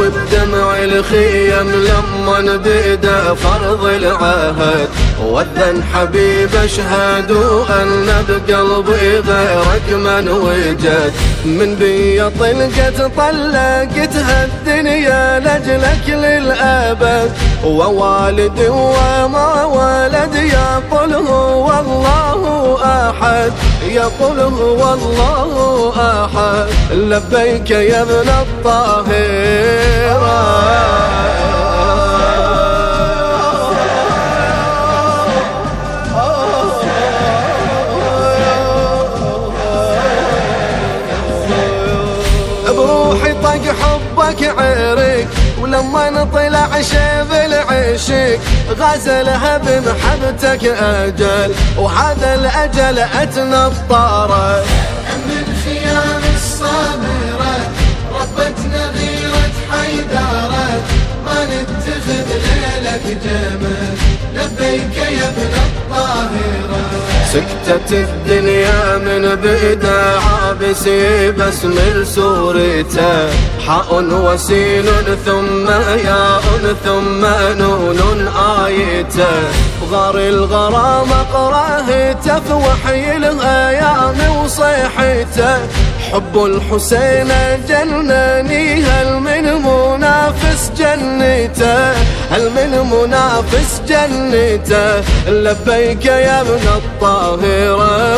وبدمع الخيم لما بدا فرض العهد وأذن حبيب أشهد أن بقلبي غيرك من وجد. من بي طلقتها الدنيا لجلك للأبد، ووالدي وما ولد يقول هو الله أحد، يقول هو الله أحد. لبيك يا ابن الطاهرة. بروحي طق حبك عرق، ولما نطلع شيب العشق غزلها بمحبتك أجل، وهذا الأجل أتنطره. من خيام الصابرة ربتنا غيرة حيدارة، ما نتخذ ليلك جمل. لبيك يا ابن الطاهرة. سكتت الدنيا من بدا عابسي بسمل سورته، حاء وسين ثم ياء ثم نون آيته. بغار الغرام اقراهته في وحي الايام وصيحته. حب الحسين جنني هل من منافس جنته، هل من منافس جنته. لبيك يا ابن الطاهرة.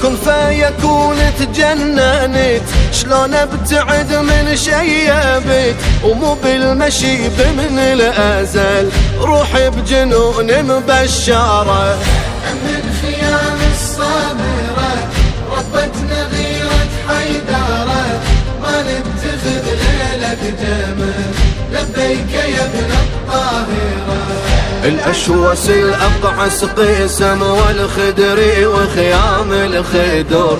كن فيكون تجننت، شلون ابتعد من شيبك ومو بالمشي بمن الازل. روحي بجنون مبشره. من خيام الصابرة ربتنا غيرة حيدارة، ما نتخذ ليلك جمل. لبيك يا ابن الطاهرة. الأشوس الأقعس قيسم والخدري وخيام الخدر.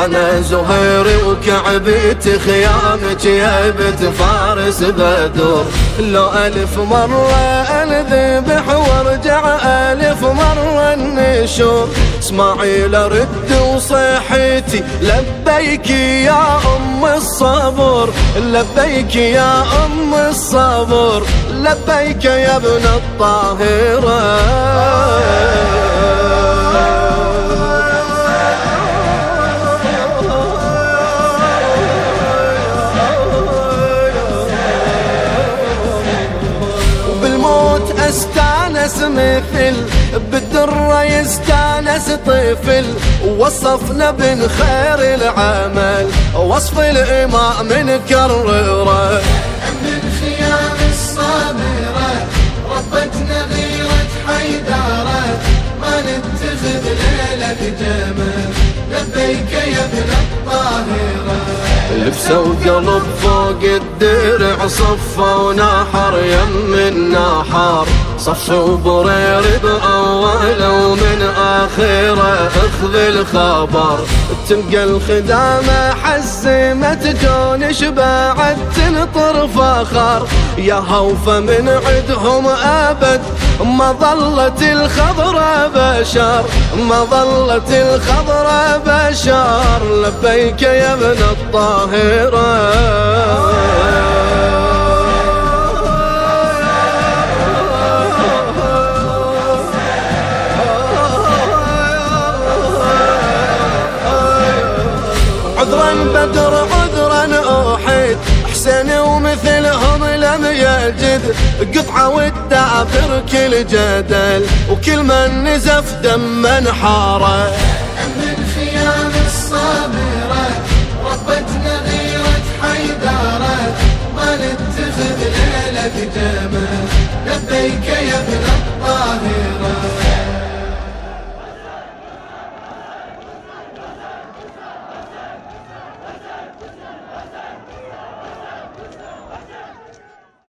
أنا زهيري وكعبيت خيامك يا بنت فارس بدر. لو ألف مرة أنذبح وارجع ألف مرة النشور. اسماعيل رد وصيحتي لبيك يا أم الصبر، لبيك يا أم الصبر. لبيك يا ابن الطاهرة. وبالموت استانس مثل بالدرة يستانس طفل. وصفنا بن خير العمل وصف الإمام نكرره. من خيام الصابرة ربتنا غيرة حيدارة، ما نتخذ ليلك جمل. لبيك يا ابن الطاهرة. لبسوا قلب فوق الدرع صفة ونحر يم النحر. صفوا برير بأوله ومن آخره اخذ الخبر. تلقى الخدامة حزمت جونش بعد تنطر فخر. يا هوفة من عدهم أبد ما ظلت الخضرة بشر، ما ظلت الخضرة بشر. لبيك يا ابن الطاهرة. عذرا بدر عذرا أحد، حسين ومثلهم لم يجد. قطعة والدابر كل جدل وكل من نزف دم حاره. من خيام الصابر